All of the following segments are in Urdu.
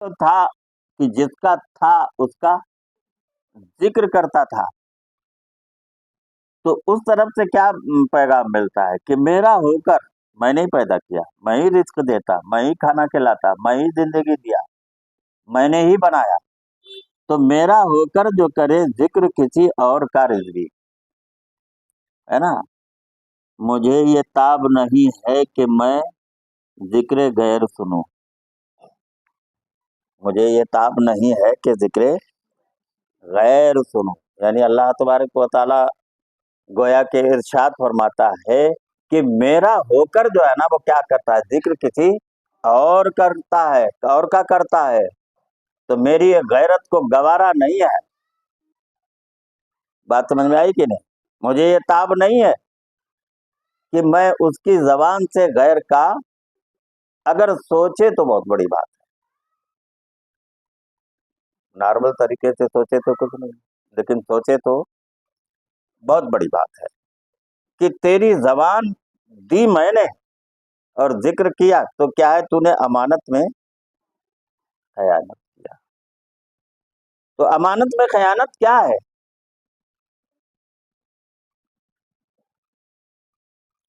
تو تھا کہ جس کا تھا اس کا ذکر کرتا تھا، تو اس طرف سے کیا پیغام ملتا ہے کہ میرا ہو کر میں نے ہی پیدا کیا، میں ہی رزق دیتا، میں ہی کھانا کھلاتا، میں ہی زندگی دیا، میں نے ہی بنایا، تو میرا ہو کر جو کرے ذکر کسی اور کا رضوی، ہے نا، مجھے یہ تاب نہیں ہے کہ میں ذکر غیر سنوں، مجھے یہ تاب نہیں ہے کہ ذکر غیر سنوں، یعنی اللہ تبارک و تعالی گویا کہ ارشاد فرماتا ہے کہ میرا ہو کر جو ہے نا وہ کیا کرتا ہے، ذکر کسی اور کرتا ہے، اور کا کرتا ہے، تو میری یہ غیرت کو گوارا نہیں ہے۔ بات سمجھ میں آئی کہ نہیں؟ مجھے یہ تاب نہیں ہے کہ میں اس کی زبان سے غیر کا اگر سوچے تو بہت بڑی بات ہے، نارمل طریقے سے سوچے تو کچھ نہیں، لیکن سوچے تو بہت بڑی بات ہے کہ تیری زبان دی میں نے اور ذکر کیا، تو کیا ہے، تو نے امانت میں خیانت کیا۔ تو امانت میں خیانت کیا ہے؟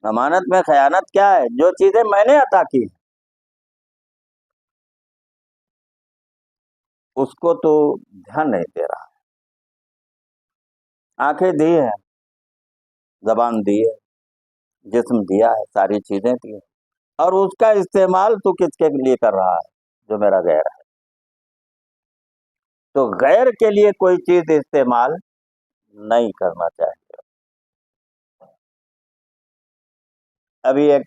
امانت میں خیانت کیا ہے؟ جو چیزیں میں نے عطا کی اس کو تو دھیان نہیں دے رہا، آنکھیں دی ہے، زبان دی ہے، جسم دیا ہے، ساری چیزیں دی ہیں، اور اس کا استعمال تو کس کے لیے کر رہا ہے؟ جو میرا غیر ہے۔ تو غیر کے لیے کوئی چیز استعمال نہیں کرنا چاہیے۔ ابھی ایک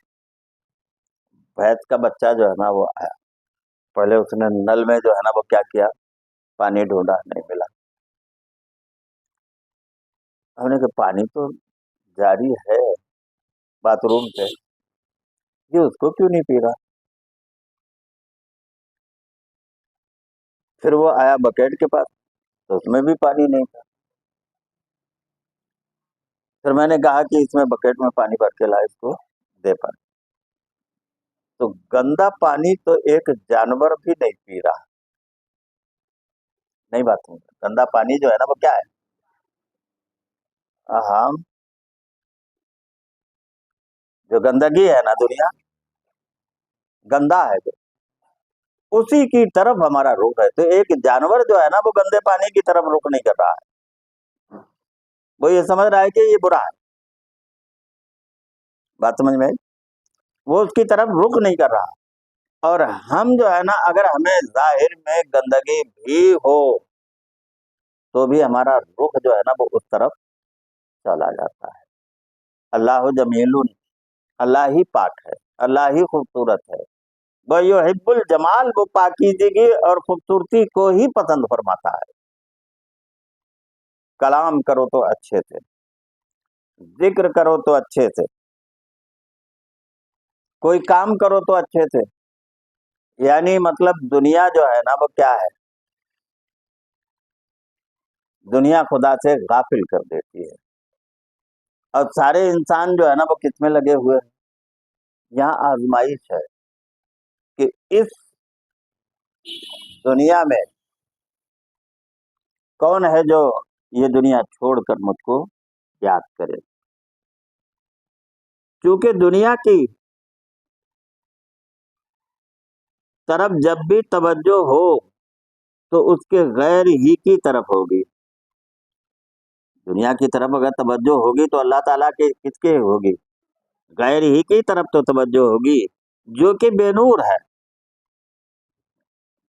بھینس کا بچہ جو ہے نا وہ آیا، پہلے اس نے نل میں جو ہے نا وہ کیا کیا، پانی ڈھونڈا، نہیں ملا، ہم نے کہا پانی تو جاری ہے باتھ روم سے، یہ اس کو کیوں نہیں پی رہا؟ پھر وہ آیا بکیٹ کے پاس، تو اس میں بھی پانی نہیں تھا، پھر میں نے کہا کہ اس میں بکیٹ میں پانی بھر کے لا، اس کو دے پانی۔ تو گندا پانی تو ایک جانور بھی نہیں پی رہا، نہیں بات سمجھ، گندا پانی جو ہے نا وہ کیا ہے، ہم جو گندگی ہے نا، دنیا گندا ہے جو، اسی کی طرف ہمارا رخ ہے۔ تو ایک جانور جو ہے نا وہ گندے پانی کی طرف رخ نہیں کر رہا ہے، وہ یہ سمجھ رہا ہے کہ یہ برا ہے، بات سمجھ میں آئی؟ وہ اس کی طرف رخ نہیں کر رہا، اور ہم جو ہے نا اگر ہمیں ظاہر میں گندگی بھی ہو تو بھی ہمارا رخ جو ہے نا وہ اس طرف چلا جاتا ہے۔ اللہ جمیل، اللہ ہی پاک ہے، اللہ ہی خوبصورت ہے، وَيُحِبُّ الجمال، وہ پاکیزگی اور خوبصورتی کو ہی پسند فرماتا ہے۔ کلام کرو تو اچھے سے، ذکر کرو تو اچھے سے، کوئی کام کرو تو اچھے سے، یعنی مطلب دنیا جو ہے نا وہ کیا ہے، دنیا خدا سے غافل کر دیتی ہے، اور سارے انسان جو ہے نا وہ کس میں لگے ہوئے ہیں، یہاں آزمائش ہے کہ اس دنیا میں کون ہے جو یہ دنیا چھوڑ کر مجھ کو یاد کرے، کیونکہ دنیا کی طرف جب بھی توجہ ہو تو اس کے غیر ہی کی طرف ہوگی، دنیا کی طرف اگر توجہ ہوگی تو اللہ تعالیٰ کے کس کے ہوگی، غیر ہی کی طرف تو توجہ ہوگی جو کہ بے نور ہے۔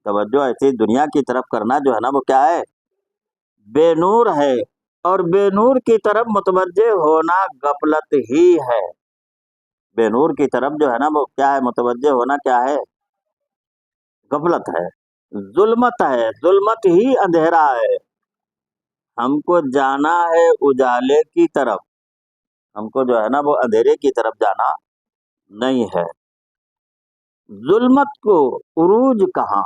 توجہ ایسی دنیا کی طرف کرنا جو ہے نا وہ کیا ہے، بے نور ہے، اور بے نور کی طرف متوجہ ہونا غفلت ہی ہے، بے نور کی طرف جو ہے نا وہ کیا ہے، متوجہ ہونا کیا ہے، غفلت ہے، ظلمت ہے، ظلمت ہی اندھیرا ہے۔ ہم کو جانا ہے اجالے کی طرف، ہم کو جو ہے نا وہ اندھیرے کی طرف جانا نہیں ہے۔ ظلمت کو عروج کہاں،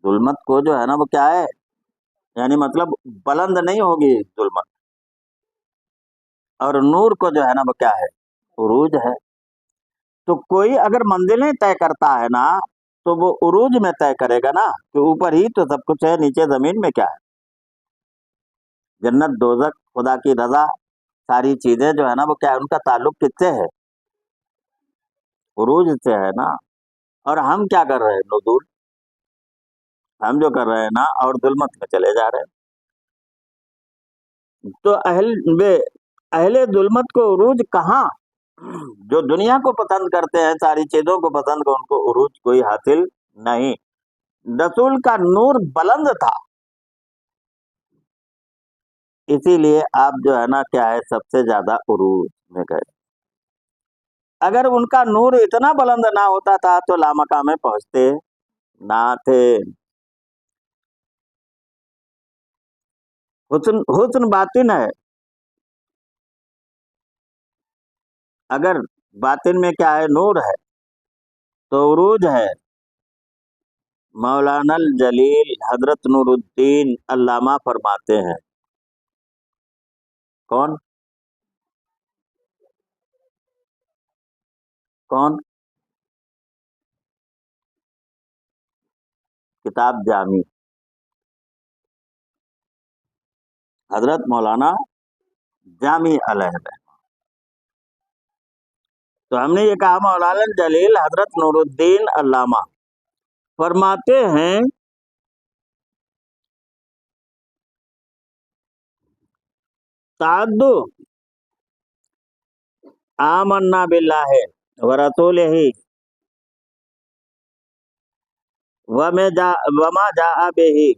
ظلمت کو جو ہے نا وہ کیا ہے، یعنی مطلب بلند نہیں ہوگی ظلمت، اور نور کو جو ہے نا وہ کیا ہے، عروج ہے۔ تو کوئی اگر منزلیں طے کرتا ہے نا تو وہ عروج میں طے کرے گا نا کہ اوپر ہی تو سب کچھ ہے، نیچے زمین میں کیا ہے. جنت، دوزخ، خدا کی رضا، ساری چیزیں جو ہے نا وہ کیا ہے، ان کا تعلق کس سے ہے؟ عروج سے ہے نا. اور ہم کیا کر رہے ہیں؟ نزول. ہم جو کر رہے ہیں نا اور ظلمت میں چلے جا رہے ہیں. تو اہل ظلمت کو عروج کہاں؟ جو دنیا کو پسند کرتے ہیں، ساری چیزوں کو پسند کو، ان کو عروج کوئی حاصل نہیں. رسول کا نور بلند تھا، اسی لیے آپ جو ہے نا کیا ہے، سب سے زیادہ عروج میں گئے. اگر ان کا نور اتنا بلند نہ ہوتا تھا تو لامکاں میں پہنچتے نہ تھے. حسن باطن ہے. اگر باطن میں کیا ہے، نور ہے، تو عروج ہے. مولانا الجلیل حضرت نور الدین علامہ فرماتے ہیں. کون؟ کون؟ کتاب جامی، حضرت مولانا جامی علیہ الرحمہ. تو ہم نے یہ کہا مولانا الجلیل حضرت نور الدین علامہ فرماتے ہیں تعدو آمنا باللہ ورسولہ وما جاء بہ